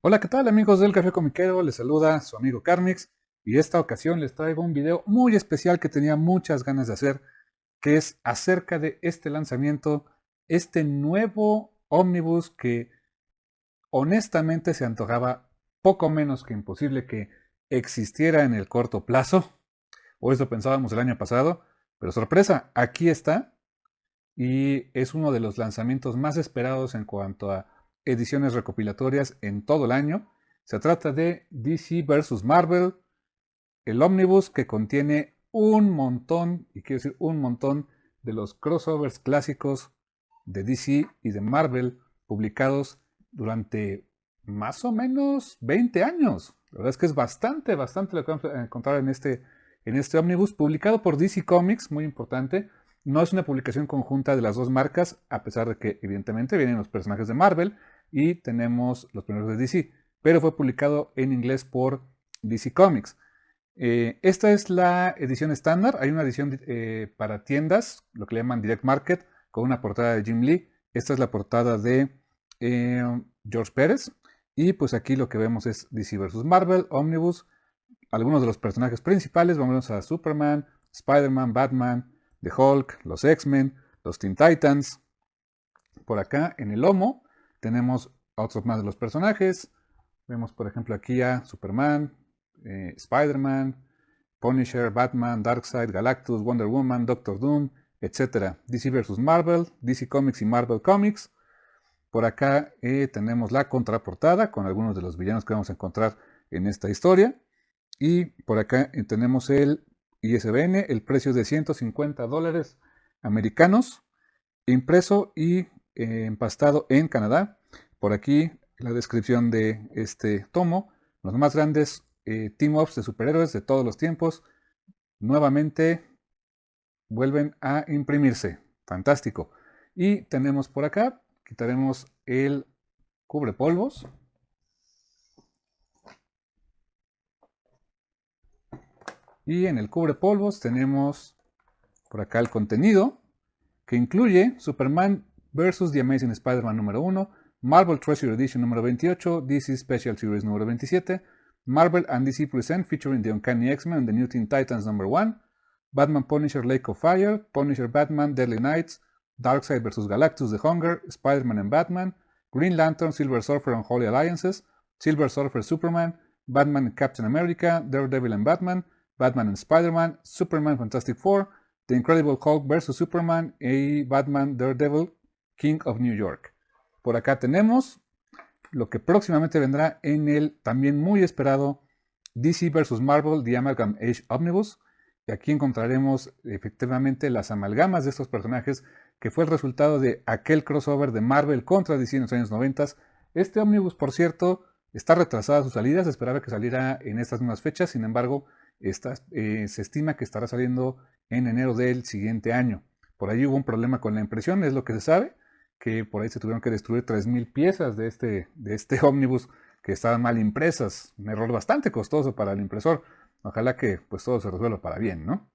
Hola, ¿qué tal amigos del Café Comiquero? Les saluda su amigo Carmix y esta ocasión les traigo un video muy especial que tenía muchas ganas de hacer, que es acerca de este lanzamiento, este nuevo ómnibus que honestamente se antojaba poco menos que imposible que existiera en el corto plazo, o eso pensábamos el año pasado, pero sorpresa, aquí está y es uno de los lanzamientos más esperados en cuanto a ediciones recopilatorias en todo el año. Se trata de DC vs. Marvel, el ómnibus que contiene un montón, y quiero decir un montón, de los crossovers clásicos de DC y de Marvel publicados durante más o menos 20 años. La verdad es que es bastante lo que vamos a encontrar en este ómnibus, publicado por DC Comics, muy importante. No es una publicación conjunta de las dos marcas, a pesar de que evidentemente vienen los personajes de Marvel y tenemos los primeros de DC, pero fue publicado en inglés por DC Comics. Esta es la edición estándar. Hay una edición para tiendas, lo que le llaman Direct Market, con una portada de Jim Lee. Esta es la portada de George Pérez. Y pues aquí lo que vemos es DC vs. Marvel, Omnibus, algunos de los personajes principales. Vamos a Superman, Spider-Man, Batman, The Hulk, los X-Men, los Teen Titans. Por acá en el lomo tenemos a otros más de los personajes. Vemos por ejemplo aquí a Superman, Spider-Man, Punisher, Batman, Darkseid, Galactus, Wonder Woman, Doctor Doom, etc. DC vs. Marvel, DC Comics y Marvel Comics. Por acá tenemos la contraportada con algunos de los villanos que vamos a encontrar en esta historia. Y por acá tenemos el ISBN, el precio es de $150 americanos, impreso y empastado en Canadá. Por aquí la descripción de este tomo, los más grandes team-ups de superhéroes de todos los tiempos, nuevamente vuelven a imprimirse. Fantástico. Y tenemos por acá, quitaremos el cubrepolvos. Y en el cubrepolvos tenemos por acá el contenido, que incluye Superman vs. The Amazing Spider-Man número 1, Marvel Treasure Edition número 28, DC Special Series número 27, Marvel and DC Present featuring the Uncanny X-Men and the New Teen Titans number 1, Batman Punisher Lake of Fire, Punisher Batman Deadly Nights, Darkseid vs. Galactus The Hunger, Spider-Man and Batman, Green Lantern, Silver Surfer and Holy Alliances, Silver Surfer Superman, Batman and Captain America, Daredevil and Batman, Batman and Spider-Man, Superman Fantastic Four, The Incredible Hulk vs. Superman y Batman Daredevil King of New York. Por acá tenemos lo que próximamente vendrá en el también muy esperado DC vs. Marvel The Amalgam Age Omnibus. Y aquí encontraremos efectivamente las amalgamas de estos personajes, que fue el resultado de aquel crossover de Marvel contra DC en los años 90. Este ómnibus, por cierto, está retrasada su salida, se esperaba que saliera en estas mismas fechas, sin embargo, se estima que estará saliendo en enero del siguiente año. Por ahí hubo un problema con la impresión, es lo que se sabe, que por ahí se tuvieron que destruir 3.000 piezas de este ómnibus que estaban mal impresas. Un error bastante costoso para el impresor. Ojalá que pues todo se resuelva para bien, ¿no?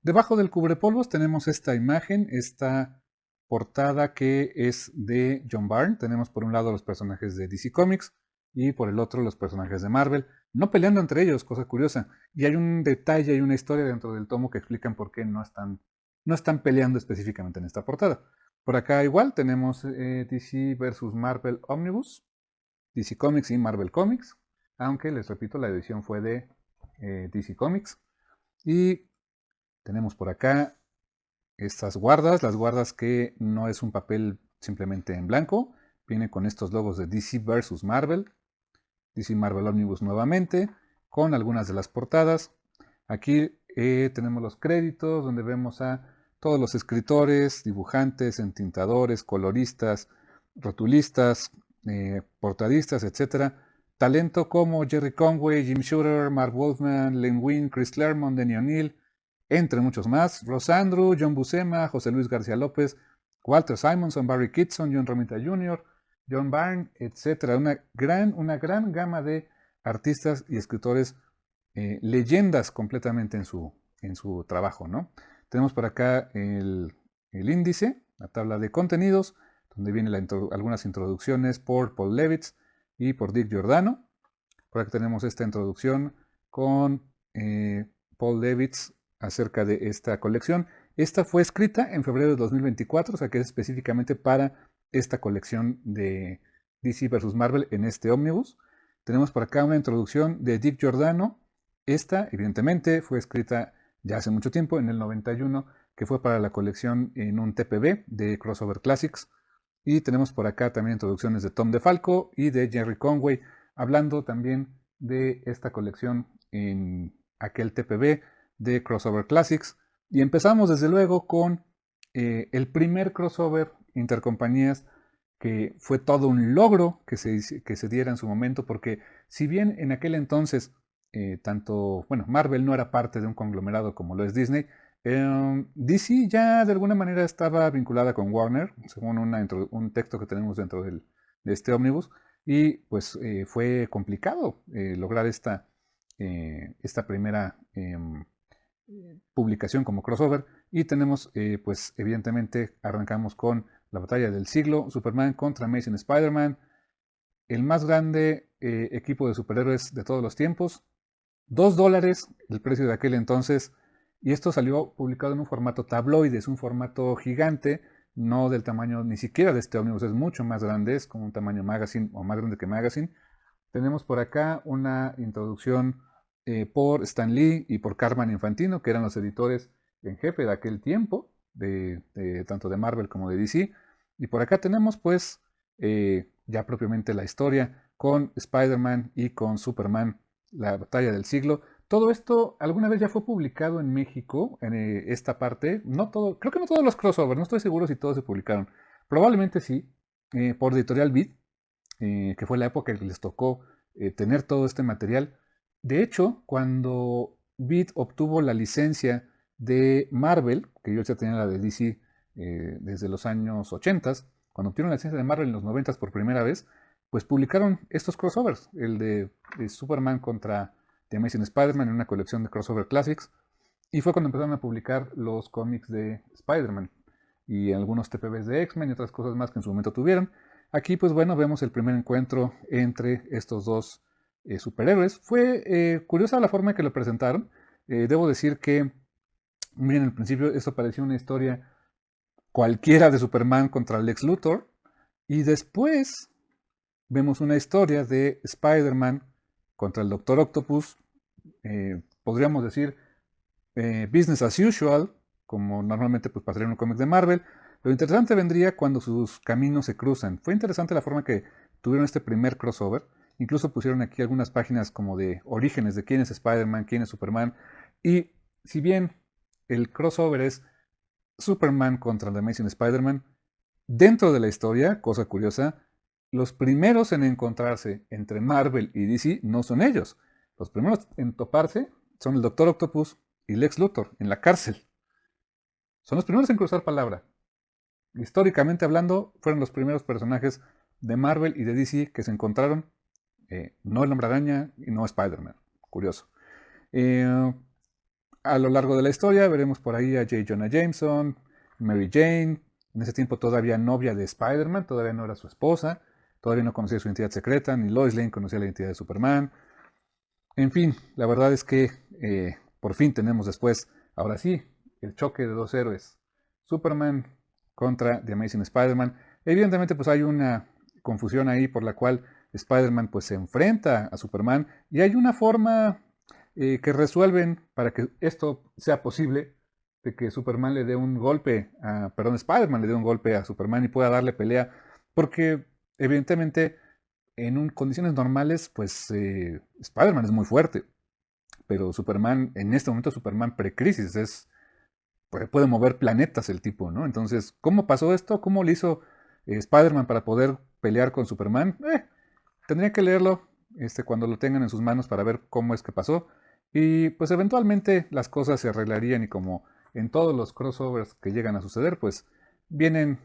Debajo del cubrepolvos tenemos esta imagen, esta portada que es de John Byrne. Tenemos por un lado los personajes de DC Comics y por el otro los personajes de Marvel, no peleando entre ellos, cosa curiosa. Y hay un detalle y una historia dentro del tomo que explican por qué no están peleando específicamente en esta portada. Por acá igual tenemos DC vs. Marvel Omnibus, DC Comics y Marvel Comics, aunque les repito, la edición fue de DC Comics. Y tenemos por acá estas guardas, las guardas que no es un papel simplemente en blanco, viene con estos logos de DC vs. Marvel, DC Marvel Omnibus nuevamente, con algunas de las portadas. Aquí tenemos los créditos donde vemos a todos los escritores, dibujantes, entintadores, coloristas, rotulistas, portadistas, etc. Talento como Jerry Conway, Jim Shooter, Mark Wolfman, Len Wein, Chris Claremont, Denny O'Neil, entre muchos más. Ross Andru, John Buscema, José Luis García López, Walter Simonson, Barry Kitson, John Romita Jr., John Byrne, etc. Una gran gama de artistas y escritores, leyendas completamente en su trabajo, ¿no? Tenemos por acá el índice, la tabla de contenidos, donde vienen algunas introducciones por Paul Levitz y por Dick Giordano. Por aquí tenemos esta introducción con Paul Levitz acerca de esta colección. Esta fue escrita en febrero de 2024, o sea que es específicamente para esta colección de DC vs. Marvel en este ómnibus. Tenemos por acá una introducción de Dick Giordano. Esta, evidentemente, fue escrita ya hace mucho tiempo, en el 91, que fue para la colección en un TPB de Crossover Classics. Y tenemos por acá también introducciones de Tom DeFalco y de Jerry Conway, hablando también de esta colección en aquel TPB de Crossover Classics. Y empezamos desde luego con el primer crossover intercompañías, que fue todo un logro que se diera en su momento, porque si bien en aquel entonces Marvel no era parte de un conglomerado como lo es Disney, DC ya de alguna manera estaba vinculada con Warner, según un texto que tenemos dentro de este ómnibus, y pues fue complicado lograr esta primera publicación como crossover. Y tenemos, pues evidentemente arrancamos con la batalla del siglo, Superman contra Amazing Spider-Man, el más grande equipo de superhéroes de todos los tiempos. $2 el precio de aquel entonces, y esto salió publicado en un formato tabloide, es un formato gigante, no del tamaño ni siquiera de este ómnibus, es mucho más grande, es como un tamaño magazine o más grande que magazine. Tenemos por acá una introducción por Stan Lee y por Carmine Infantino, que eran los editores en jefe de aquel tiempo, tanto de Marvel como de DC. Y por acá tenemos pues ya propiamente la historia con Spider-Man y con Superman, la batalla del siglo. Todo esto alguna vez ya fue publicado en México, en esta parte. No todo, creo que no todos los crossovers, no estoy seguro si todos se publicaron. Probablemente sí, por Editorial Beat, que fue la época en que les tocó tener todo este material. De hecho, cuando Beat obtuvo la licencia de Marvel, que yo ya tenía la de DC desde los años 80, cuando obtuvieron la licencia de Marvel en los 90 por primera vez, pues publicaron estos crossovers, el de Superman contra The Amazing Spider-Man en una colección de crossover classics, y fue cuando empezaron a publicar los cómics de Spider-Man y algunos TPBs de X-Men y otras cosas más que en su momento tuvieron. Aquí, pues bueno, vemos el primer encuentro entre estos dos superhéroes. Fue curiosa la forma en que lo presentaron. Debo decir que, miren, al principio esto parecía una historia cualquiera de Superman contra Lex Luthor, y después vemos una historia de Spider-Man contra el Doctor Octopus, podríamos decir business as usual, como normalmente pues pasaría en un cómic de Marvel. Lo interesante vendría cuando sus caminos se cruzan. Fue interesante la forma que tuvieron este primer crossover. Incluso pusieron aquí algunas páginas como de orígenes de quién es Spider-Man, quién es Superman. Y si bien el crossover es Superman contra The Amazing Spider-Man, dentro de la historia, cosa curiosa, los primeros en encontrarse entre Marvel y DC no son ellos. Los primeros en toparse son el Doctor Octopus y Lex Luthor en la cárcel. Son los primeros en cruzar palabra. Históricamente hablando, fueron los primeros personajes de Marvel y de DC que se encontraron. No el Hombre Araña y no Spider-Man. Curioso. A lo largo de la historia veremos por ahí a J. Jonah Jameson, Mary Jane, en ese tiempo todavía novia de Spider-Man, todavía no era su esposa, todavía no conocía su identidad secreta, ni Lois Lane conocía la identidad de Superman. En fin, la verdad es que por fin tenemos después, ahora sí, el choque de dos héroes. Superman contra The Amazing Spider-Man. Evidentemente pues hay una confusión ahí por la cual Spider-Man pues se enfrenta a Superman, y hay una forma que resuelven para que esto sea posible, de que Superman le dé un golpe Spider-Man le dé un golpe a Superman y pueda darle pelea, porque evidentemente en condiciones normales pues Spider-Man es muy fuerte, pero Superman, en este momento Superman precrisis, puede mover planetas el tipo, ¿no? Entonces, ¿cómo pasó esto? ¿Cómo le hizo Spider-Man para poder pelear con Superman? Tendría que leerlo cuando lo tengan en sus manos para ver cómo es que pasó. Y pues eventualmente las cosas se arreglarían, y como en todos los crossovers que llegan a suceder, pues vienen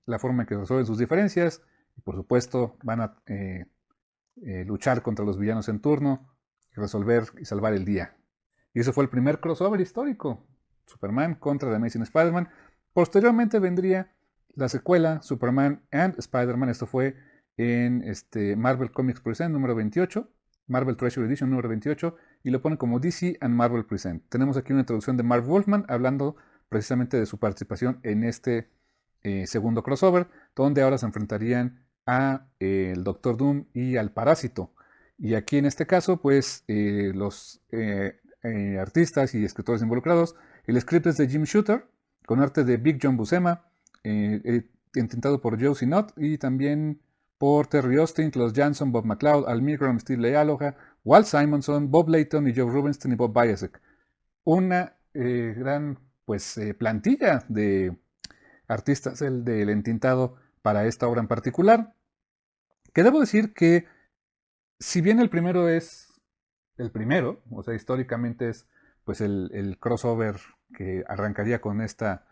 la forma en que resuelven sus diferencias, y por supuesto van a luchar contra los villanos en turno, y resolver y salvar el día. Y eso fue el primer crossover histórico, Superman contra The Amazing Spider-Man. Posteriormente vendría la secuela, Superman and Spider-Man. Esto fue en Marvel Comics Present número 28, Marvel Treasure Edition número 28, y lo ponen como DC and Marvel Present. Tenemos aquí una introducción de Marv Wolfman hablando precisamente de su participación en este segundo crossover, donde ahora se enfrentarían a el Doctor Doom y al Parásito. Y aquí en este caso, pues los artistas y escritores involucrados, el script es de Jim Shooter, con arte de Big John Buscema, intentado por Joe Sinnott y también por Terry Austin, Klaus Jansson, Bob McLeod, Al Milgrom, Steve Leialoha, Walt Simonson, Bob Layton y Joe Rubinstein y Bob Bayazek. Una gran pues plantilla de artistas del entintado para esta obra en particular, que debo decir que si bien el primero es el primero, o sea, históricamente es pues el crossover que arrancaría con esta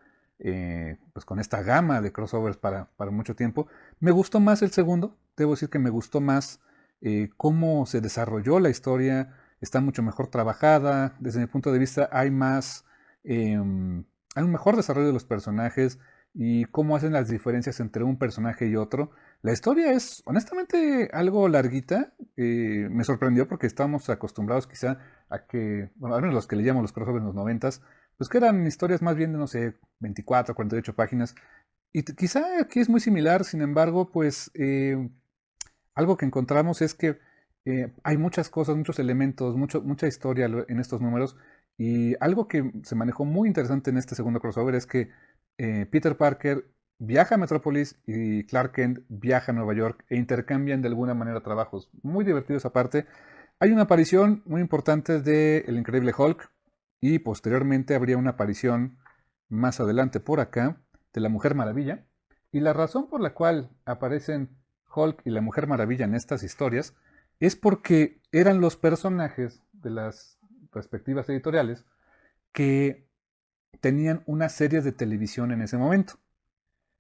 pues con esta gama de crossovers para mucho tiempo, me gustó más el segundo. Debo decir que me gustó más cómo se desarrolló la historia, está mucho mejor trabajada, desde mi punto de vista hay más hay un mejor desarrollo de los personajes y cómo hacen las diferencias entre un personaje y otro. La historia es honestamente algo larguita. Me sorprendió porque estábamos acostumbrados quizá a que, bueno, al menos los que leíamos los crossovers en los noventas, pues que eran historias más bien de, no sé, 24, 48 páginas. Y quizá aquí es muy similar, sin embargo, pues algo que encontramos es que hay muchas cosas, muchos elementos, mucha historia en estos números. Y algo que se manejó muy interesante en este segundo crossover es que Peter Parker viaja a Metrópolis y Clark Kent viaja a Nueva York e intercambian de alguna manera trabajos. Muy divertidos aparte. Hay una aparición muy importante de El Increíble Hulk y posteriormente habría una aparición más adelante por acá de la Mujer Maravilla. Y la razón por la cual aparecen Hulk y la Mujer Maravilla en estas historias es porque eran los personajes de las respectivas editoriales que tenían una serie de televisión en ese momento.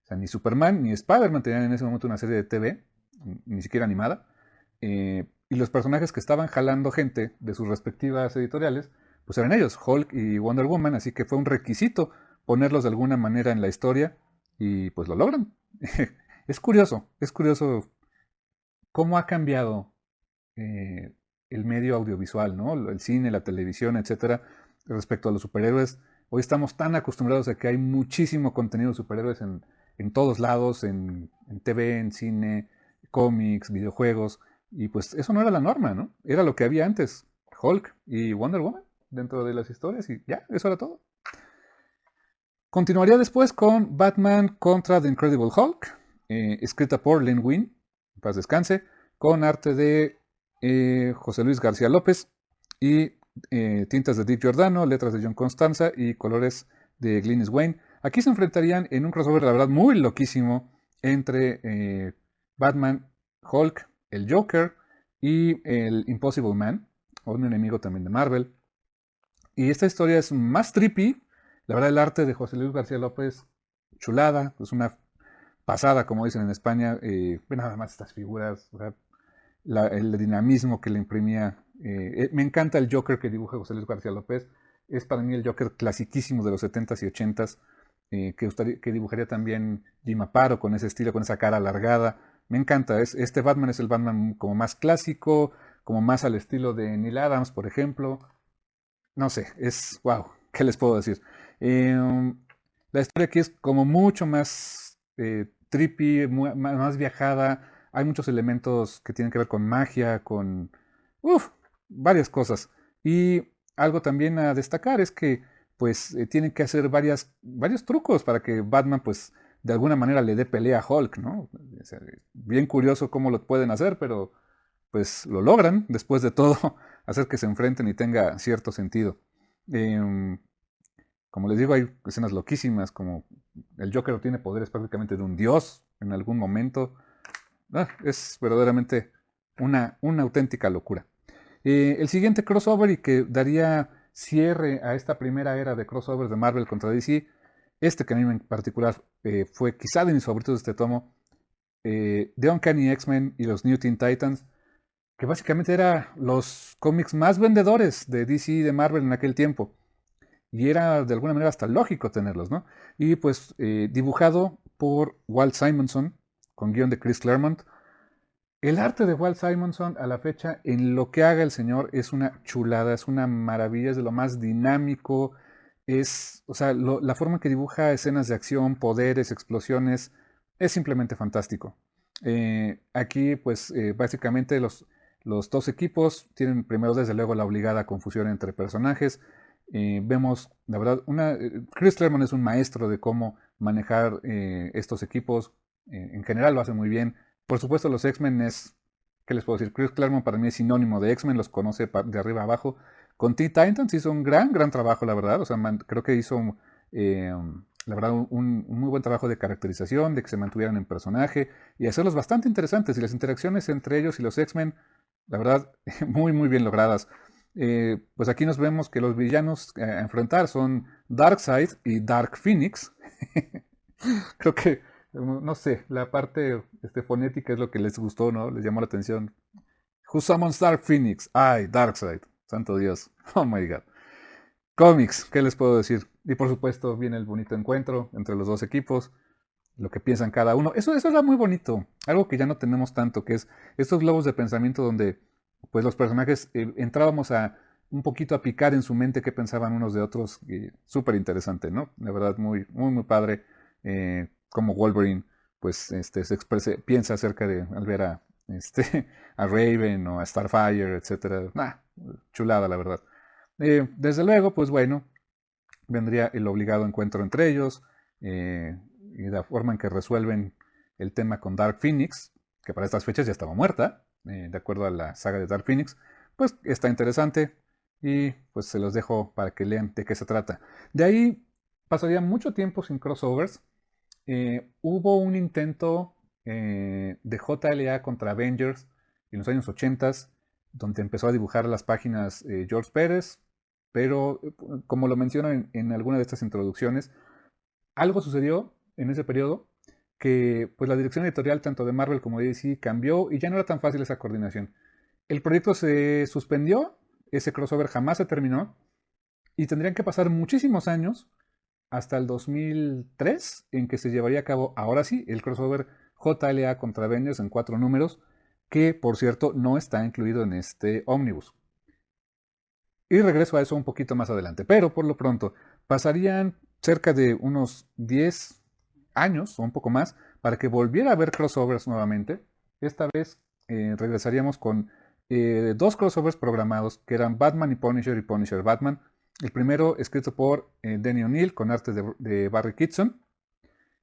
O sea, ni Superman ni Spider-Man tenían en ese momento una serie de TV, ni siquiera animada. Y los personajes que estaban jalando gente de sus respectivas editoriales, pues eran ellos, Hulk y Wonder Woman, así que fue un requisito ponerlos de alguna manera en la historia y pues lo logran. Es curioso cómo ha cambiado el medio audiovisual, ¿no? El cine, la televisión, etcétera, respecto a los superhéroes. Hoy estamos tan acostumbrados a que hay muchísimo contenido de superhéroes en todos lados, en TV, en cine, cómics, videojuegos, y pues eso no era la norma, ¿no? Era lo que había antes, Hulk y Wonder Woman dentro de las historias y ya, eso era todo. Continuaría después con Batman contra The Incredible Hulk, escrita por Len Wein, paz descanse, con arte de José Luis García López y tintas de Dick Giordano, letras de John Constanza y colores de Glynis Wayne. Aquí se enfrentarían en un crossover, la verdad, muy loquísimo entre Batman, Hulk, el Joker y el Impossible Man, un enemigo también de Marvel. Y esta historia es más trippy. La verdad, el arte de José Luis García López, chulada, es una pasada, como dicen en España. Nada más estas figuras, el dinamismo que le imprimía. Me encanta el Joker que dibuja José Luis García López. Es para mí el Joker clasiquísimo de los 70s y 80s, que dibujaría también Jim Aparo con ese estilo, con esa cara alargada. Me encanta. Este Batman es el Batman como más clásico, como más al estilo de Neil Adams, por ejemplo. No sé, es wow, ¿qué les puedo decir? Eh, la historia aquí es como mucho más trippy, más viajada. Hay muchos elementos que tienen que ver con magia, con varias cosas. Y algo también a destacar es que pues tienen que hacer varios trucos para que Batman pues de alguna manera le dé pelea a Hulk, ¿no? O sea, bien curioso cómo lo pueden hacer, pero pues lo logran, después de todo, hacer que se enfrenten y tenga cierto sentido. Eh, como les digo, hay escenas loquísimas, como el Joker tiene poderes prácticamente de un dios en algún momento. Es verdaderamente una auténtica locura. El siguiente crossover y que daría cierre a esta primera era de crossovers de Marvel contra DC, que a mí en particular fue quizá de mis favoritos de este tomo, The Uncanny X-Men y los New Teen Titans, que básicamente eran los cómics más vendedores de DC y de Marvel en aquel tiempo. Y era de alguna manera hasta lógico tenerlos, ¿no? Y pues dibujado por Walt Simonson, con guión de Chris Claremont. El arte de Walt Simonson a la fecha, en lo que haga el señor, es una chulada, es una maravilla, es de lo más dinámico, o sea, la forma en que dibuja escenas de acción, poderes, explosiones, es simplemente fantástico. Aquí, pues, básicamente los dos equipos tienen primero, desde luego, la obligada confusión entre personajes. Vemos, la verdad, Chris Claremont es un maestro de cómo manejar estos equipos. En general lo hace muy bien. Por supuesto, los X-Men ¿qué les puedo decir? Chris Claremont para mí es sinónimo de X-Men, los conoce de arriba a abajo. Con Teen Titans hizo un gran trabajo, la verdad. O sea, creo que hizo, la verdad, un muy buen trabajo de caracterización, de que se mantuvieran en personaje y hacerlos bastante interesantes. Y las interacciones entre ellos y los X-Men, la verdad, muy bien logradas. Pues aquí nos vemos que los villanos a enfrentar son Darkseid y Dark Phoenix. Creo que, no sé, la parte fonética es lo que les gustó, ¿no? Les llamó la atención. Who summons Dark Phoenix? Ay, Darkseid. Santo Dios. Oh my god. Cómics, ¿qué les puedo decir? Y por supuesto viene el bonito encuentro entre los dos equipos, lo que piensan cada uno. Eso era muy bonito. Algo que ya no tenemos tanto, que es estos globos de pensamiento donde pues los personajes entrábamos a un poquito a picar en su mente qué pensaban unos de otros. Súper interesante, ¿no? La verdad, muy padre. Como Wolverine, pues piensa acerca de al ver a Raven o a Starfire, etcétera. Chulada, la verdad. Desde luego, pues bueno, vendría el obligado encuentro entre ellos y la forma en que resuelven el tema con Dark Phoenix, que para estas fechas ya estaba muerta, de acuerdo a la saga de Dark Phoenix, pues está interesante y pues se los dejo para que lean de qué se trata. De ahí pasaría mucho tiempo sin crossovers. Hubo un intento de JLA contra Avengers en los años 80, donde empezó a dibujar las páginas George Pérez, pero como lo menciono en alguna de estas introducciones, algo sucedió en ese periodo que pues la dirección editorial tanto de Marvel como de DC cambió y ya no era tan fácil esa coordinación. El proyecto se suspendió, ese crossover jamás se terminó y tendrían que pasar muchísimos años hasta el 2003 en que se llevaría a cabo, ahora sí, el crossover JLA contra Avengers en 4 números, que por cierto no está incluido en este ómnibus. Y regreso a eso un poquito más adelante. Pero por lo pronto, pasarían cerca de unos 10 años o un poco más para que volviera a haber crossovers nuevamente. Esta vez regresaríamos con dos crossovers programados que eran Batman y Punisher Batman. El primero escrito por Denny O'Neil con arte de Barry Kitson,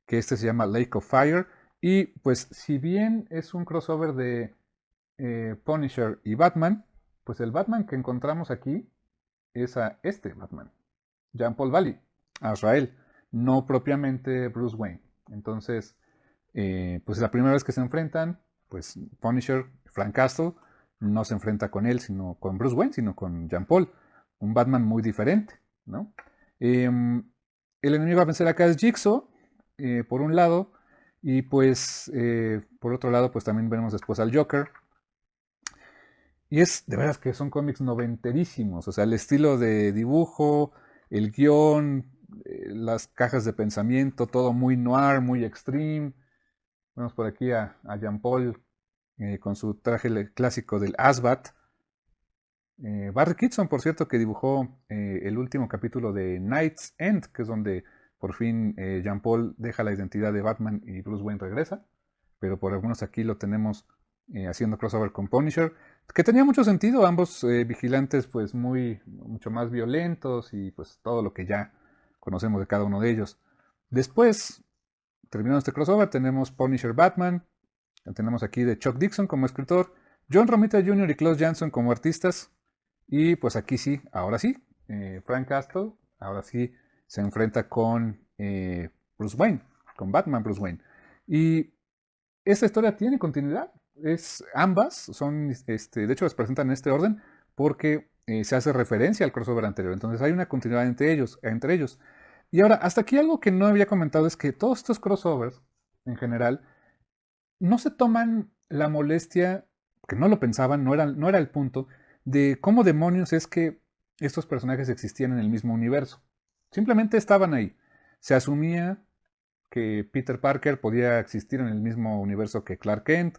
que se llama Lake of Fire. Y pues si bien es un crossover de Punisher y Batman, pues el Batman que encontramos aquí es a este Batman, Jean-Paul Valley, Azrael, no propiamente Bruce Wayne. Entonces, pues la primera vez que se enfrentan, pues Punisher, Frank Castle, no se enfrenta con él, sino con Bruce Wayne, sino con Jean-Paul, un Batman muy diferente, ¿no? El enemigo a vencer acá es Jigsaw, por un lado, y pues por otro lado, pues también vemos después al Joker. Y es de veras que son cómics noventerísimos, o sea, el estilo de dibujo, el guión, las cajas de pensamiento, todo muy noir, muy extreme. Vemos por aquí a Jean Paul con su traje clásico del Asbat. Barry Kitson, por cierto, que dibujó el último capítulo de Night's End, que es donde por fin Jean Paul deja la identidad de Batman y Bruce Wayne regresa. Pero por algunos aquí lo tenemos haciendo crossover con Punisher, que tenía mucho sentido, ambos vigilantes pues mucho más violentos y pues todo lo que ya conocemos de cada uno de ellos. Después, terminando este crossover, tenemos Punisher Batman, tenemos aquí de Chuck Dixon como escritor, John Romita Jr. y Klaus Janson como artistas, y pues aquí sí, ahora sí, Frank Castle, ahora sí se enfrenta con Bruce Wayne, con Batman Bruce Wayne. Y esta historia tiene continuidad. Ambas son, de hecho, las presentan en este orden porque se hace referencia al crossover anterior. Entonces hay una continuidad entre ellos. Y ahora, hasta aquí algo que no había comentado es que todos estos crossovers, en general, no se toman la molestia, que no lo pensaban, no era el punto, de cómo demonios es que estos personajes existían en el mismo universo. Simplemente estaban ahí. Se asumía que Peter Parker podía existir en el mismo universo que Clark Kent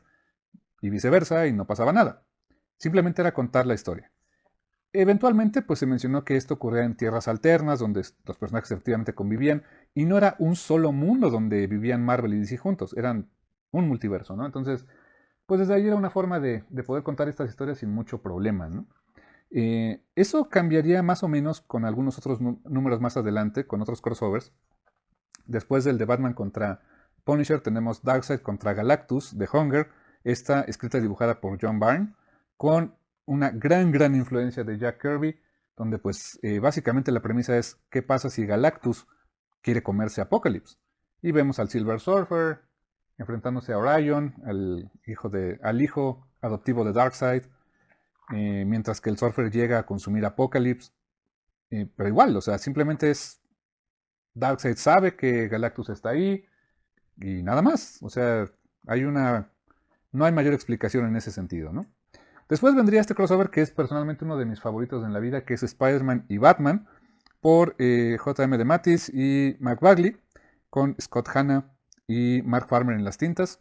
y viceversa y no pasaba nada. Simplemente era contar la historia. Eventualmente, pues se mencionó que esto ocurría en tierras alternas, donde los personajes efectivamente convivían, y no era un solo mundo donde vivían Marvel y DC juntos, eran un multiverso, ¿no? Entonces, pues desde ahí era una forma de poder contar estas historias sin mucho problema, ¿no? Eso cambiaría más o menos con algunos otros números más adelante, con otros crossovers. Después del de Batman contra Punisher, tenemos Darkseid contra Galactus de Hunger, esta escrita y dibujada por John Byrne, con una gran influencia de Jack Kirby, donde pues básicamente la premisa es qué pasa si Galactus quiere comerse a Apocalypse. Y vemos al Silver Surfer enfrentándose a Orion, al hijo adoptivo de Darkseid, mientras que el Surfer llega a consumir Apocalypse. Pero igual, o sea, simplemente es Darkseid sabe que Galactus está ahí y nada más. O sea, no hay mayor explicación en ese sentido, ¿no? Después vendría este crossover que es personalmente uno de mis favoritos en la vida, que es Spider-Man y Batman, por J.M. DeMatteis y Mark Bagley, con Scott Hanna y Mark Farmer en las tintas.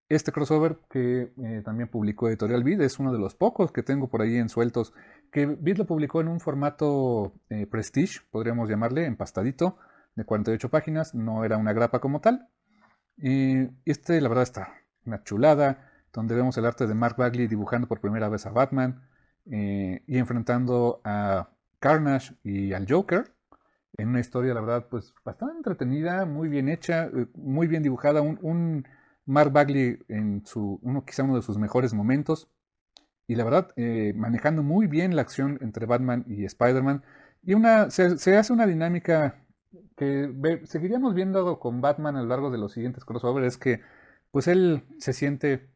Este crossover que también publicó Editorial Vid es uno de los pocos que tengo por ahí en sueltos, que Vid lo publicó en un formato Prestige, podríamos llamarle, empastadito, de 48 páginas, no era una grapa como tal. Y este, la verdad, está una chulada, donde vemos el arte de Mark Bagley dibujando por primera vez a Batman y enfrentando a Carnage y al Joker en una historia, la verdad, pues bastante entretenida, muy bien hecha, muy bien dibujada, un Mark Bagley quizá uno de sus mejores momentos, y la verdad, manejando muy bien la acción entre Batman y Spider-Man, y se hace una dinámica que seguiríamos viendo con Batman a lo largo de los siguientes crossovers, es que pues él se siente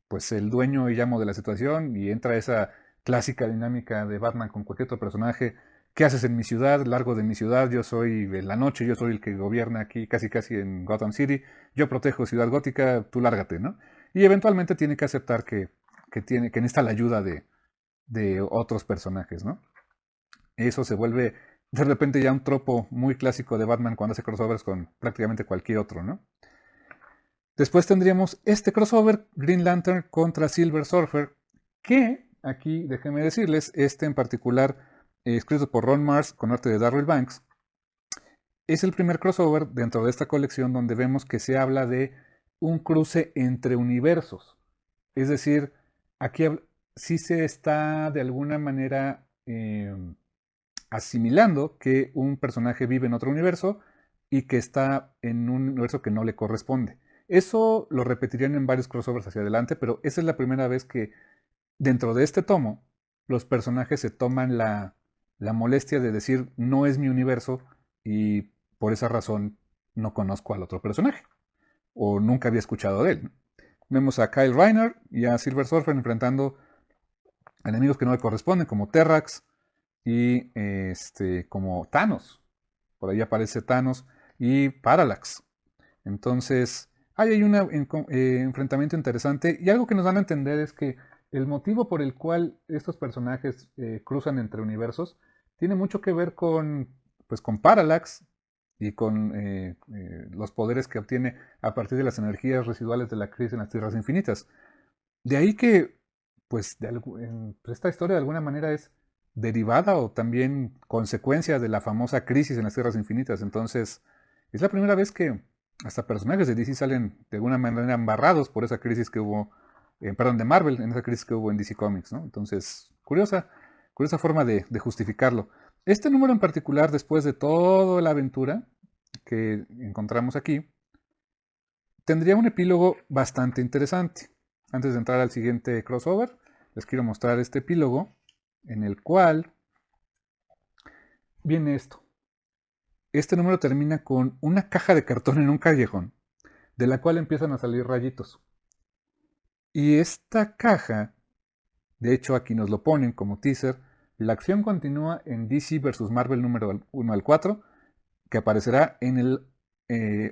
pues el dueño y amo de la situación y entra esa clásica dinámica de Batman con cualquier otro personaje. ¿Qué haces en mi ciudad? Largo de mi ciudad, yo soy en la noche, yo soy el que gobierna aquí casi en Gotham City, yo protejo Ciudad Gótica, tú lárgate, ¿no? Y eventualmente tiene que aceptar que necesita la ayuda de otros personajes, ¿no? Eso se vuelve de repente ya un tropo muy clásico de Batman cuando hace crossovers con prácticamente cualquier otro, ¿no? Después tendríamos este crossover, Green Lantern contra Silver Surfer, que aquí, déjenme decirles, este en particular, escrito por Ron Mars con arte de Darryl Banks, es el primer crossover dentro de esta colección donde vemos que se habla de un cruce entre universos. Es decir, aquí sí se está de alguna manera asimilando que un personaje vive en otro universo y que está en un universo que no le corresponde. Eso lo repetirían en varios crossovers hacia adelante, pero esa es la primera vez que dentro de este tomo los personajes se toman la molestia de decir no es mi universo y por esa razón no conozco al otro personaje o nunca había escuchado de él, ¿no? Vemos a Kyle Rayner y a Silver Surfer enfrentando enemigos que no le corresponden como Terrax y como Thanos. Por ahí aparece Thanos y Parallax. Entonces, ahí hay un enfrentamiento interesante y algo que nos dan a entender es que el motivo por el cual estos personajes cruzan entre universos tiene mucho que ver con Parallax y con los poderes que obtiene a partir de las energías residuales de la crisis en las Tierras Infinitas. De ahí que, pues, pues, esta historia de alguna manera es derivada o también consecuencia de la famosa crisis en las Tierras Infinitas. Entonces, es la primera vez que hasta personajes de DC salen de alguna manera embarrados por esa crisis que hubo, perdón, de Marvel, en esa crisis que hubo en DC Comics, ¿no? Entonces, curiosa forma de justificarlo. Este número en particular, después de toda la aventura que encontramos aquí, tendría un epílogo bastante interesante. Antes de entrar al siguiente crossover, les quiero mostrar este epílogo en el cual viene esto. Este número termina con una caja de cartón en un callejón, de la cual empiezan a salir rayitos. Y esta caja, de hecho aquí nos lo ponen como teaser, la acción continúa en DC vs. Marvel número 1 al 4, que aparecerá en el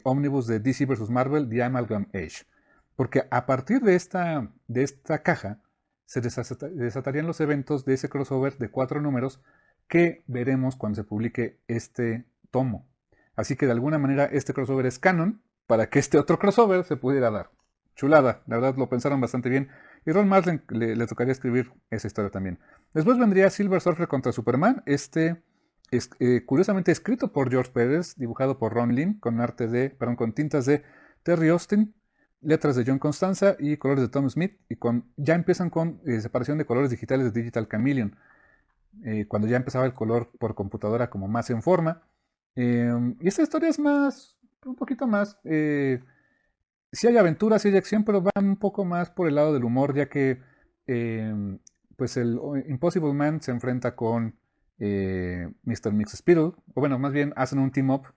ómnibus de DC vs. Marvel, The Amalgam Age. Porque a partir de esta caja se desatarían los eventos de ese crossover de 4 números que veremos cuando se publique este tomo. Así que de alguna manera este crossover es canon para que este otro crossover se pudiera dar. Chulada, la verdad lo pensaron bastante bien. Y Ron Marsden le tocaría escribir esa historia también. Después vendría Silver Surfer contra Superman. Este es curiosamente escrito por George Pérez, dibujado por Ron Lim, con tintas de Terry Austin, letras de John Constanza y colores de Tom Smith. Y ya empiezan con separación de colores digitales de Digital Chameleon. Cuando ya empezaba el color por computadora como más en forma. Y esta historia es un poquito más. Sí hay aventura, sí hay acción, pero va un poco más por el lado del humor, ya que pues el Impossible Man se enfrenta con Mr. Mxyzptlk, o bueno, más bien hacen un team up.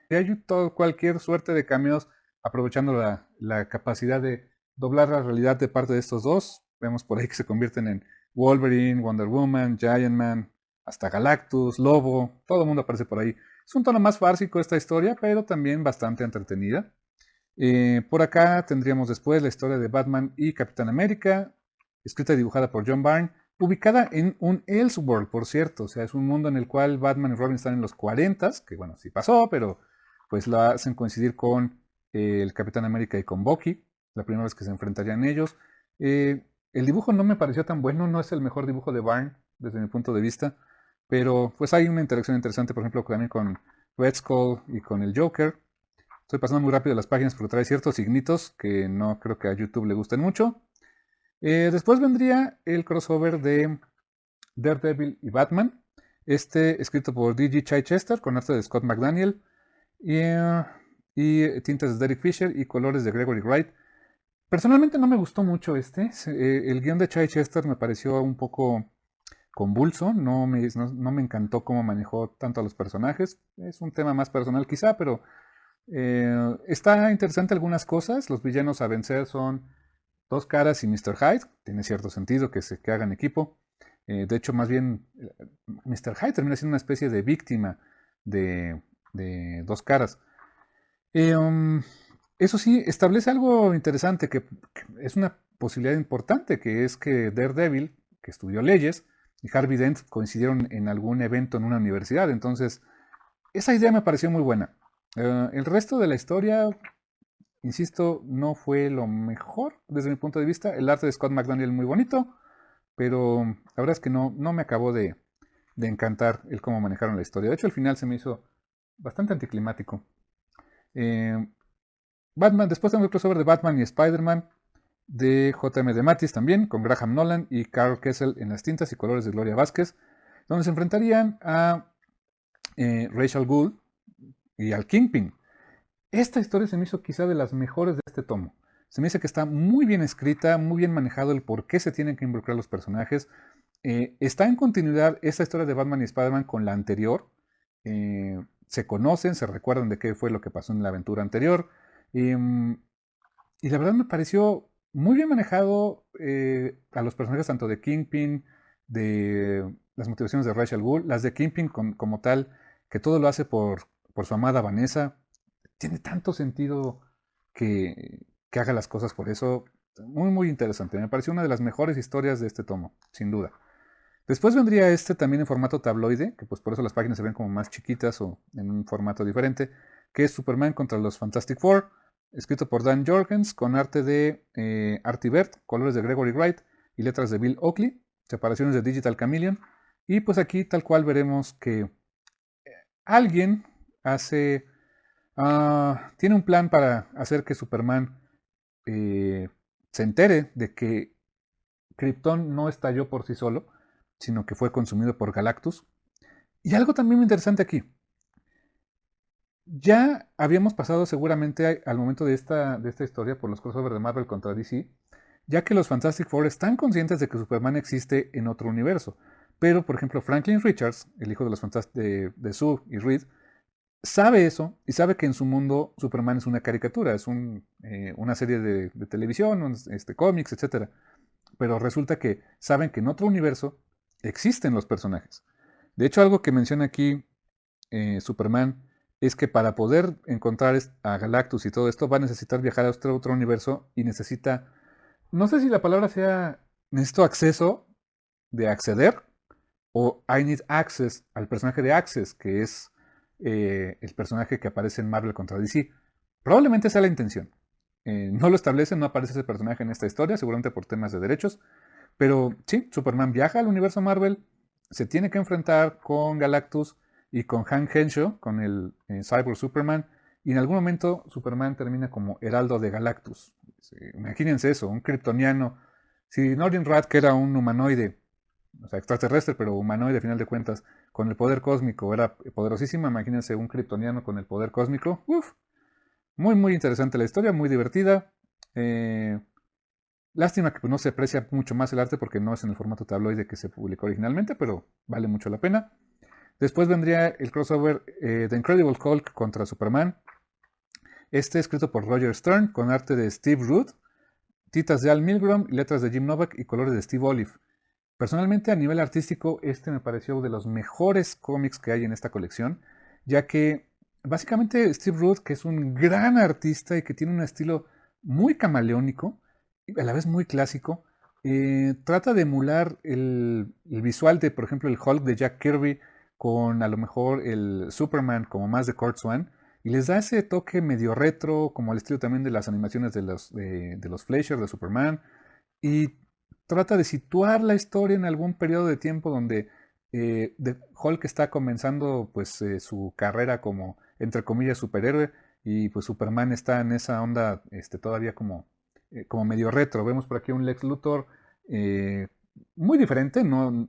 Y hay cualquier suerte de cameos aprovechando la capacidad de doblar la realidad de parte de estos dos. Vemos por ahí que se convierten en Wolverine, Wonder Woman, Giant Man, hasta Galactus, Lobo, todo el mundo aparece por ahí. Es un tono más fársico esta historia, pero también bastante entretenida. Por acá tendríamos después la historia de Batman y Capitán América, escrita y dibujada por John Byrne, ubicada en un Elseworld, por cierto. O sea, es un mundo en el cual Batman y Robin están en los 40, que bueno, sí pasó, pero pues la hacen coincidir con el Capitán América y con Bucky, la primera vez que se enfrentarían ellos. El dibujo no me pareció tan bueno, no es el mejor dibujo de Byrne desde mi punto de vista, pero pues hay una interacción interesante, por ejemplo, también con Red Skull y con el Joker. Estoy pasando muy rápido las páginas porque trae ciertos signitos que no creo que a YouTube le gusten mucho. Después vendría el crossover de Daredevil y Batman. Este escrito por D.G. Chichester con arte de Scott McDaniel y tintas de Derek Fisher y colores de Gregory Wright. Personalmente no me gustó mucho este. El guión de Chichester me pareció un poco convulso. No me encantó cómo manejó tanto a los personajes. Es un tema más personal quizá, pero está interesante algunas cosas. Los villanos a vencer son Dos Caras y Mr. Hyde. Tiene cierto sentido que hagan equipo. De hecho, más bien, Mr. Hyde termina siendo una especie de víctima de Dos Caras. Eso sí, establece algo interesante, que es una posibilidad importante, que es que Daredevil, que estudió leyes, y Harvey Dent coincidieron en algún evento en una universidad. Entonces, esa idea me pareció muy buena. El resto de la historia, insisto, no fue lo mejor desde mi punto de vista. El arte de Scott McDaniel muy bonito, pero la verdad es que no me acabó de encantar el cómo manejaron la historia. De hecho, el final se me hizo bastante anticlimático. Batman, después tenemos el crossover de Batman y Spider-Man de J.M. DeMatteis también, con Graham Nolan y Karl Kessel en las tintas y colores de Gloria Vázquez, donde se enfrentarían a Ra's al Ghul y al Kingpin. Esta historia se me hizo quizá de las mejores de este tomo. Se me dice que está muy bien escrita, muy bien manejado el por qué se tienen que involucrar los personajes. Está en continuidad esta historia de Batman y Spider-Man con la anterior. Se conocen, se recuerdan de qué fue lo que pasó en la aventura anterior. Y la verdad me pareció muy bien manejado a los personajes tanto de Kingpin, de las motivaciones de Ra's al Ghul, las de Kingpin como tal, que todo lo hace por su amada Vanessa. Tiene tanto sentido que haga las cosas por eso. Muy, muy interesante. Me pareció una de las mejores historias de este tomo, sin duda. Después vendría este también en formato tabloide, que pues por eso las páginas se ven como más chiquitas o en un formato diferente, que es Superman contra los Fantastic Four, escrito por Dan Jorgens, con arte de Artie Bert, colores de Gregory Wright y letras de Bill Oakley, separaciones de Digital Chameleon. Y pues aquí tal cual veremos que alguien tiene un plan para hacer que Superman se entere de que Krypton no estalló por sí solo, sino que fue consumido por Galactus. Y algo también muy interesante aquí. Ya habíamos pasado seguramente al momento de esta historia por los crossover de Marvel contra DC, ya que los Fantastic Four están conscientes de que Superman existe en otro universo. Pero, por ejemplo, Franklin Richards, el hijo de los de Sue y Reed, sabe eso y sabe que en su mundo Superman es una caricatura, es una serie de televisión, cómics, etc. Pero resulta que saben que en otro universo existen los personajes. De hecho, algo que menciona aquí Superman es que para poder encontrar a Galactus y todo esto va a necesitar viajar a otro universo y necesita, no sé si la palabra sea, necesito acceso de acceder o I need access al personaje de Access, que es el personaje que aparece en Marvel contra DC. Probablemente sea la intención. No lo establece, no aparece ese personaje en esta historia, seguramente por temas de derechos. Pero sí, Superman viaja al universo Marvel, se tiene que enfrentar con Galactus y con Hank Henshaw, con el Cyborg Superman, y en algún momento Superman termina como heraldo de Galactus. Sí, imagínense eso, un kryptoniano. Si Norrin Rath, que era un humanoide, o sea, extraterrestre, pero humanoide a final de cuentas, con el poder cósmico, era poderosísima, imagínense un kryptoniano con el poder cósmico. Uf, muy, muy interesante la historia, muy divertida. Lástima que pues, no se aprecia mucho más el arte porque no es en el formato tabloide que se publicó originalmente, pero vale mucho la pena. Después vendría el crossover The Incredible Hulk contra Superman. Este escrito por Roger Stern con arte de Steve Rude, titas de Al Milgrom, letras de Jim Novak y colores de Steve Olive. Personalmente, a nivel artístico, este me pareció de los mejores cómics que hay en esta colección, ya que básicamente Steve Rude, que es un gran artista y que tiene un estilo muy camaleónico, y a la vez muy clásico, trata de emular el visual de, por ejemplo, el Hulk de Jack Kirby con a lo mejor el Superman como más de Kurt Swan, y les da ese toque medio retro, como el estilo también de las animaciones de los Fleischer, de Superman, y trata de situar la historia en algún periodo de tiempo donde Hulk está comenzando pues su carrera como entre comillas superhéroe y pues Superman está en esa onda todavía como medio retro. Vemos por aquí un Lex Luthor eh, muy diferente, ¿no?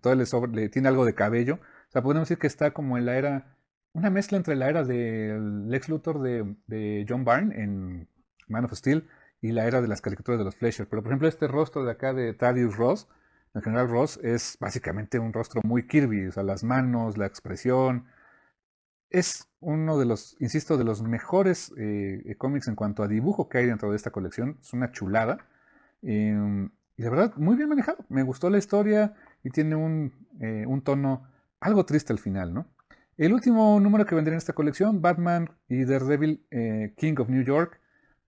Todavía le tiene algo de cabello. O sea, podemos decir que está como en la era, una mezcla entre la era del Lex Luthor de John Byrne en Man of Steel y la era de las caricaturas de los Fleischer. Pero por ejemplo este rostro de acá de Thaddeus Ross, el general Ross, es básicamente un rostro muy Kirby, o sea, las manos, la expresión. Es uno de los, insisto, de los mejores cómics en cuanto a dibujo que hay dentro de esta colección. Es una chulada. Y de verdad, muy bien manejado. Me gustó la historia y tiene un tono algo triste al final, ¿no? El último número que vendría en esta colección, Batman y Daredevil King of New York,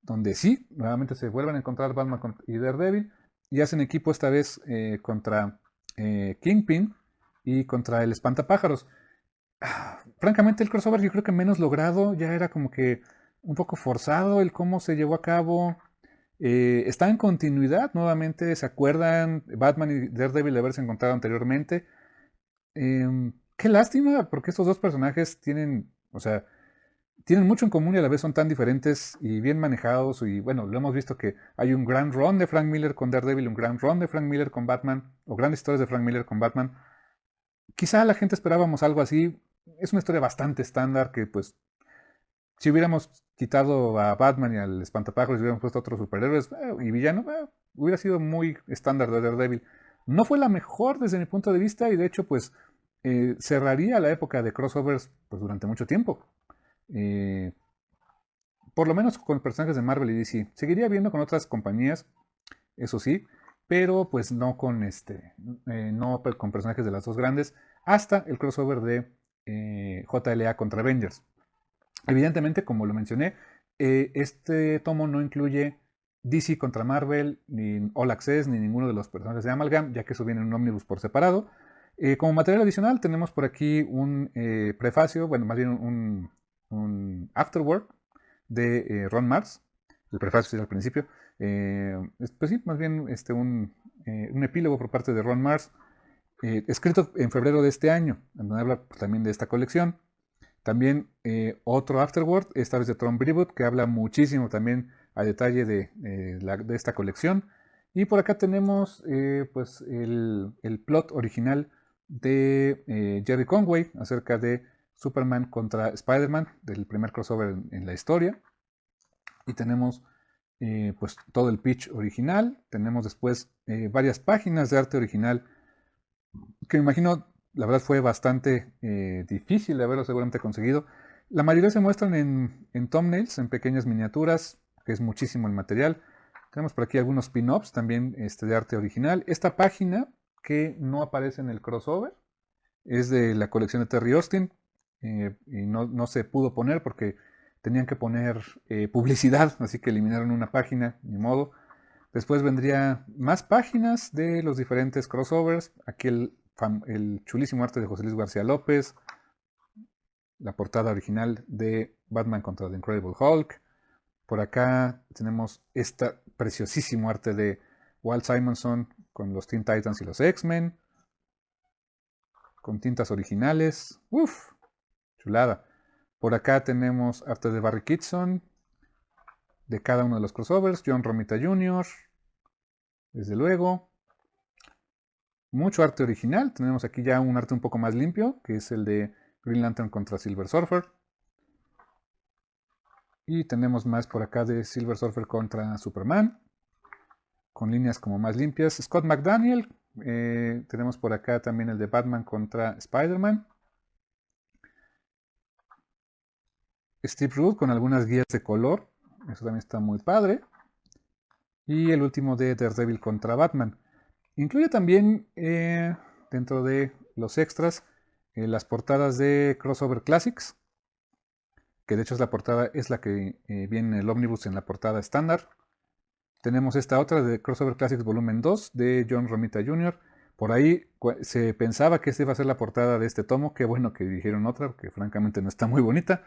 donde sí, nuevamente se vuelven a encontrar Batman y Daredevil y hacen equipo esta vez contra Kingpin y contra el Espantapájaros. Francamente, el crossover yo creo que menos logrado, ya era como que un poco forzado el cómo se llevó a cabo. Está en continuidad, nuevamente, ¿se acuerdan Batman y Daredevil de haberse encontrado anteriormente? Qué lástima, porque estos dos personajes tienen, o sea, tienen mucho en común y a la vez son tan diferentes y bien manejados. Y bueno, lo hemos visto que hay un gran run de Frank Miller con Daredevil, un gran run de Frank Miller con Batman, o grandes historias de Frank Miller con Batman. Quizá la gente esperábamos algo así. Es una historia bastante estándar que pues si hubiéramos quitado a Batman y al Espantapájaros y hubiéramos puesto a otros superhéroes y villano, hubiera sido muy estándar de Daredevil. No fue la mejor desde mi punto de vista y de hecho pues cerraría la época de crossovers pues, durante mucho tiempo. Eh, por lo menos con personajes de Marvel y DC. Seguiría viendo con otras compañías, eso sí, pero pues no con no con personajes de las dos grandes, hasta el crossover de JLA contra Avengers. Evidentemente, como lo mencioné, este tomo no incluye DC contra Marvel, ni All Access, ni ninguno de los personajes de Amalgam, ya que eso viene en un ómnibus por separado. Como material adicional tenemos por aquí un prefacio, bueno, más bien un afterword de Ron Mars. El prefacio es al principio. Pues sí, más bien un epílogo por parte de Ron Mars, escrito en febrero de este año, en donde habla también de esta colección. También otro afterword, esta vez de Tom Brevoort, que habla muchísimo también a detalle de esta colección. Y por acá tenemos pues el plot original de Jerry Conway acerca de Superman contra Spider-Man, del primer crossover en la historia. Y tenemos pues todo el pitch original. Tenemos después varias páginas de arte original que me imagino, la verdad fue bastante difícil de haberlo seguramente conseguido. La mayoría se muestran en thumbnails, en pequeñas miniaturas, que es muchísimo el material. Tenemos por aquí algunos pin-ups también de arte original. Esta página que no aparece en el crossover es de la colección de Terry Austin y no se pudo poner porque tenían que poner publicidad, así que eliminaron una página, ni modo. Después vendría más páginas de los diferentes crossovers. Aquí el chulísimo arte de José Luis García López. la portada original de Batman contra The Incredible Hulk. Por acá tenemos este preciosísimo arte de Walt Simonson con los Teen Titans y los X-Men, con tintas originales. ¡Uf! Chulada. Por acá tenemos arte de Barry Kitson, de cada uno de los crossovers. John Romita Jr., desde luego. Mucho arte original. Tenemos aquí ya un arte un poco más limpio, que es el de Green Lantern contra Silver Surfer. Y tenemos más por acá de Silver Surfer contra Superman, con líneas como más limpias. Scott McDaniel. Tenemos por acá también el de Batman contra Spider-Man. Steve Rude con algunas guías de color. Eso también está muy padre. Y el último de Daredevil contra Batman. Incluye también dentro de los extras las portadas de Crossover Classics, que de hecho es la que viene en el ómnibus en la portada estándar. Tenemos esta otra de Crossover Classics volumen 2 de John Romita Jr. Por ahí se pensaba que esta iba a ser la portada de este tomo. Qué bueno que dijeron otra, porque francamente no está muy bonita.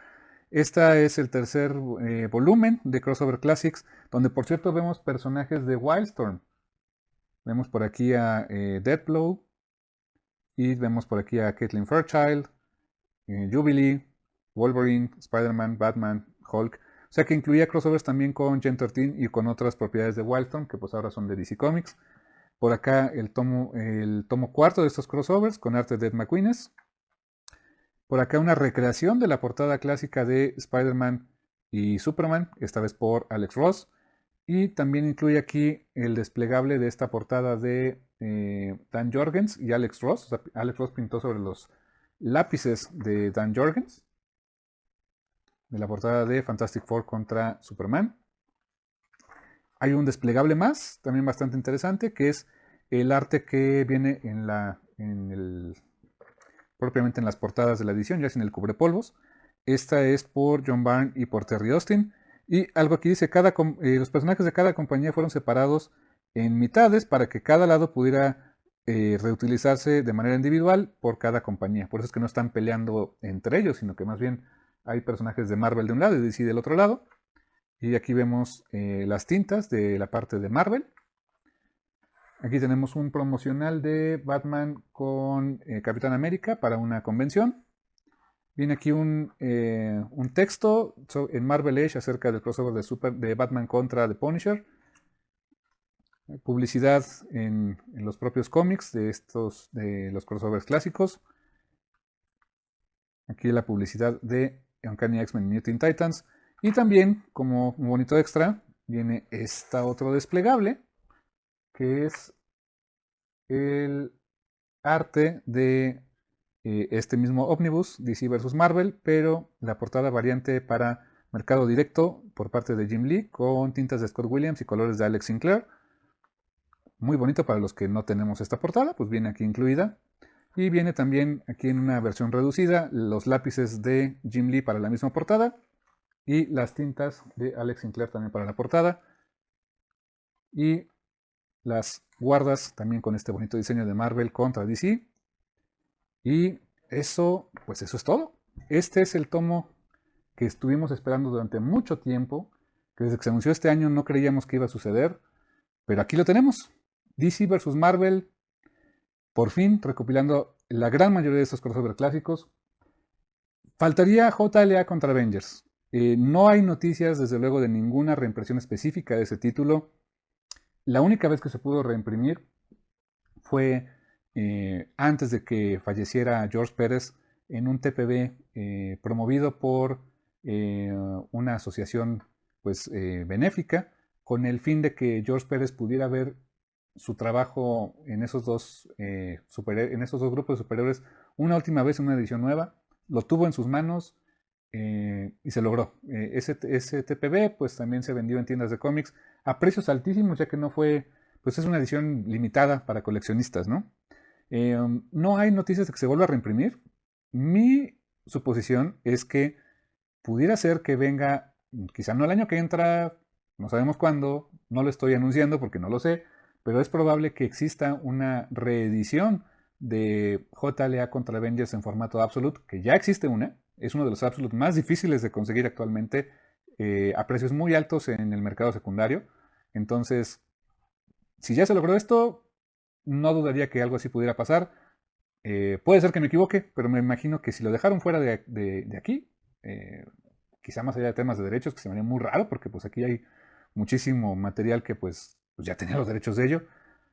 Esta es el tercer volumen de Crossover Classics, donde por cierto vemos personajes de Wildstorm. Vemos por aquí a Deathblow, y vemos por aquí a Caitlin Fairchild, Jubilee, Wolverine, Spider-Man, Batman, Hulk. O sea que incluía crossovers también con Gen 13 y con otras propiedades de Wildstorm, que pues ahora son de DC Comics. Por acá el tomo cuarto de estos crossovers con arte de Ed McGuinness. Por acá una recreación de la portada clásica de Spider-Man y Superman, esta vez por Alex Ross. Y también incluye aquí el desplegable de esta portada de Dan Jorgens y Alex Ross. O sea, Alex Ross pintó sobre los lápices de Dan Jorgens, de la portada de Fantastic Four contra Superman. Hay un desplegable más, también bastante interesante, que es el arte que viene propiamente en las portadas de la edición, ya sin el cubrepolvos. Esta es por John Byrne y por Terry Austin. Y algo aquí dice, los personajes de cada compañía fueron separados en mitades para que cada lado pudiera reutilizarse de manera individual por cada compañía. Por eso es que no están peleando entre ellos, sino que más bien hay personajes de Marvel de un lado y DC del otro lado. Y aquí vemos las tintas de la parte de Marvel. Aquí tenemos un promocional de Batman con Capitán América para una convención. Viene aquí un texto en Marvel Age acerca del crossover de Batman contra The Punisher. Publicidad en los propios cómics de los crossovers clásicos. Aquí la publicidad de Uncanny X-Men y New Teen Titans. Y también, como un bonito extra, viene esta otro desplegable, que es el arte de este mismo Omnibus, DC vs. Marvel, pero la portada variante para mercado directo por parte de Jim Lee, con tintas de Scott Williams y colores de Alex Sinclair. Muy bonito para los que no tenemos esta portada, pues viene aquí incluida. Y viene también aquí en una versión reducida los lápices de Jim Lee para la misma portada y las tintas de Alex Sinclair también para la portada. Y las guardas también con este bonito diseño de Marvel contra DC. Y eso, pues eso es todo. Este es el tomo que estuvimos esperando durante mucho tiempo, que desde que se anunció este año no creíamos que iba a suceder, pero aquí lo tenemos. DC vs. Marvel, por fin recopilando la gran mayoría de estos crossover clásicos. Faltaría JLA contra Avengers. No hay noticias, desde luego, de ninguna reimpresión específica de ese título. La única vez que se pudo reimprimir fue antes de que falleciera George Pérez en un TPB promovido por una asociación pues, benéfica, con el fin de que George Pérez pudiera ver su trabajo en esos dos grupos de superhéroes una última vez en una edición nueva. Lo tuvo en sus manos y se logró. Ese TPB pues también se vendió en tiendas de cómics a precios altísimos, ya que no fue, pues es una edición limitada para coleccionistas, ¿no? No hay noticias de que se vuelva a reimprimir. Mi suposición es que pudiera ser que venga, quizá no el año que entra, no sabemos cuándo, no lo estoy anunciando porque no lo sé, pero es probable que exista una reedición de JLA contra Avengers en formato Absolute, que ya existe una, Es uno de los Absolute más difíciles de conseguir actualmente, a precios muy altos en el mercado secundario. Entonces, si ya se logró esto, no dudaría que algo así pudiera pasar. Puede ser que me equivoque, pero me imagino que si lo dejaron fuera de aquí, eh, quizá más allá de temas de derechos, que se me haría muy raro, porque pues aquí hay muchísimo material que pues ya tenía los derechos de ello.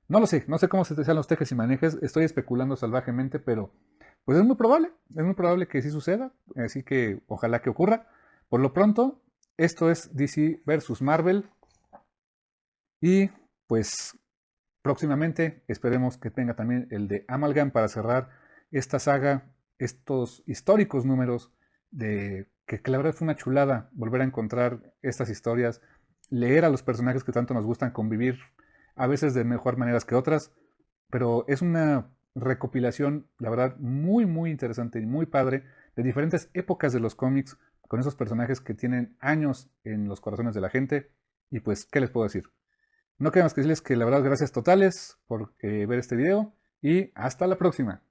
No lo sé, no sé cómo se te sean los tejes y manejes, estoy especulando salvajemente, pero pues es muy probable que sí suceda, así que ojalá que ocurra. Por lo pronto, esto es DC versus Marvel y pues próximamente esperemos que tenga también el de Amalgam para cerrar esta saga, estos históricos números de que la verdad fue una chulada volver a encontrar estas historias, leer a los personajes que tanto nos gustan, convivir a veces de mejor maneras que otras, pero es una recopilación, la verdad, muy muy interesante y muy padre de diferentes épocas de los cómics con esos personajes que tienen años en los corazones de la gente y pues, ¿qué les puedo decir? No queda más que decirles que la verdad gracias totales por ver este video y hasta la próxima.